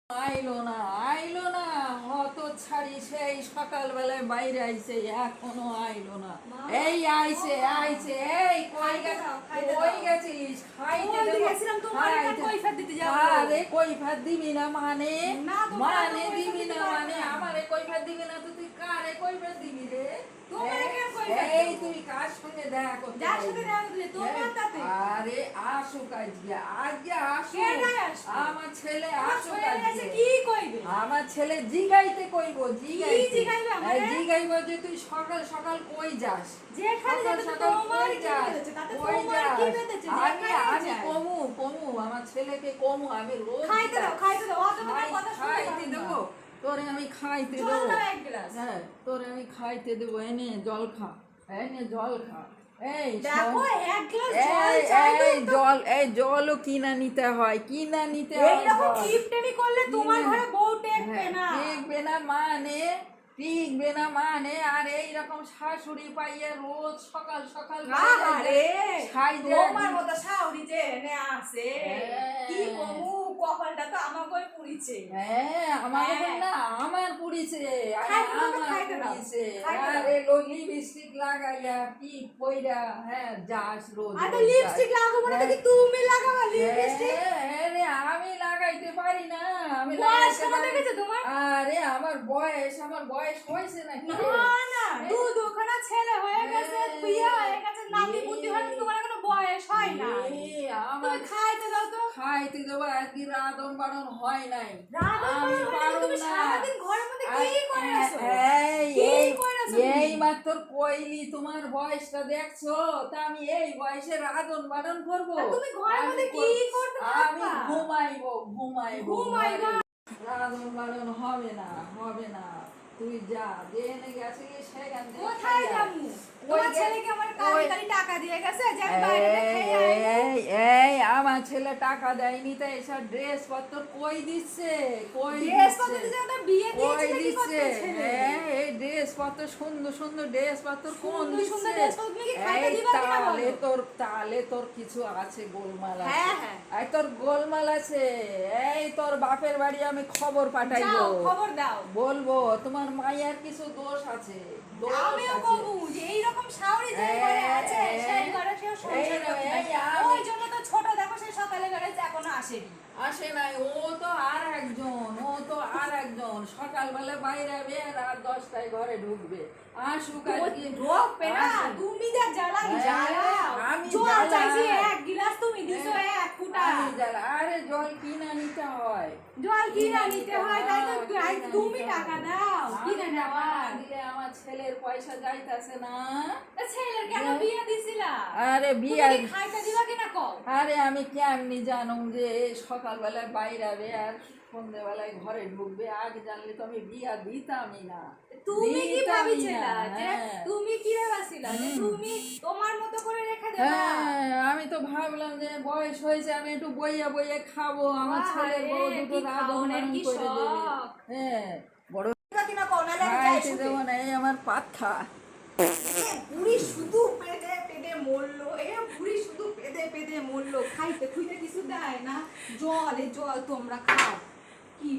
আইলো না আইলো না অত ছাড়ি সেই সকালবেলায় বাইরে আইছে এখনো আইলো না। এই আইছে আইছে এই কই গেছিস? খাইতে দেবো। আরে কৈফাত দিবি না মানে দিবি না মানে আমারে কৈফাত দিবি না তো তুই কারে কৈফাত দিবি রে? এই তুই কার সঙ্গে দেখা করতে আরে আসুক আজকে আসুক আমার ছেলে আসুক আমার ছেলে জিগাইতে কইব জিগাইব যে তুই সকাল সকাল কই যাস আমি কমু আমার ছেলেকে কমু আমি রোজ খাইতে দেবো তোরে আমি খাইতে দেবো। হ্যাঁ তোরে আমি খাইতে দেবো এনে জল খা এনে জল খা। এই জল এই জলও কিনা নিতে হয় কিনা নিতে হয় টিকবে না মানে টিকবে না মানে আর এইরকম শাশুড়ি পাইয়ে রোজ সকাল সকাল আমার পুড়িছে লিপস্টিক লাগাইয়া কি পয়রা হ্যাঁ যাস রোজ তুমি লাগাবা লিপস্টিক আমি লাগাইতে পারি না আমি আরে আমার বয়স হয়েছে নাকি না দুখানা ছেলে হয়ে গেছে বিয়ে হয়ে গেছে নাতি বুদ্ধি হয়েছে তোমার এখনো বয়স হয় না তুমি খাইতে দাও তো খাইতে দেবো একদিন রাধন বাড়ন হয় নাই আমি তুমি সারাদিন ঘরের মধ্যে কি করে আছো এই মাত্র কইলি তোমার বয়সটা দেখছো তা আমি এই বয়সে রাধন বাড়ন করবো তুমি ঘরের মধ্যে কি করতে আমি ঘুমাইবো রাধন বাড়ন হবে না তুই যা জেনে গেছিস সেখান থেকে কোথায় যাবো তোমার ছেলেকে আমার কালি টাকা দিয়ে গেছে যে আমি বাইরে খেয়ে আইবো এই আমার ছেলে টাকা দেয়নি তো এসব ড্রেস পত্র কই দিচ্ছে ড্রেস পত্র দিছে ওটা বিয়ে দিয়েছে কি করতে ছেলে এই ড্রেস পত্র সুন্দর ড্রেস পত্র কোন দিচ্ছে তুমি কি খাইতে দিবা কিনা বলো তালে তোর কিছু আছে গোলমাল আছে হ্যাঁ এই তোর গোলমাল আছে এই তোর বাপের বাড়ি আমি খবর পাঠাইবো খবর দাও বলবো তোমার মায়ের কিছু দোষ আছে আমিও বলবো যে এই রকম শাওরি যে ঘরে আছে সেই ঘরে সে সংসার করতে ওই জন্য তো ছোট দেখো সে সকালে ঘরে এখনো আসে নাই ও তো আর একজন সকালবেলা বাইরে হবে রাত 10টায় ঘরে ঢুকবে আসুক ঢোকবে না তুমি যা আমি জল চাইছি এক গ্লাস তুমি দিছো এক ফুটা আরে জল কিনা নিতে হয় তাই তো তুমি টাকা দাও কিনে নেওয়া দিলে আমার ছেলের পয়সা যাইতাছে না ছেলের কেন বিয়ে দিছিলা আরে বিয়ে খাইতে দিবা কিনা কও আরে আমি কেমনি জানো যে সকালবেলায় বাইরে হবে আর সন্ধ্যেবেলায় ঘরে ঢুকবে আগে জানলে তো আমি বিয়া দিতামই না তুমি কি ভাবিছিলা যে তুমি কি ভাবছিলা যে তুমি তোমার মতো করে রেখে দেবা আমি তো ভাবলাম যে বয়স হয়েছে আমি একটু বইয়া খাবো আমার ছেলে বড় দুটো রাধন করে দেবে হ্যাঁ বড় কিনা কও না খাইতে দেবো না এই আমার পাথা পুরি শুধু পেটে মরলো পুরি শুধু পেটে মরলো খাইতে খুইতে কিছু দেয় না জল তোমরা খাও কি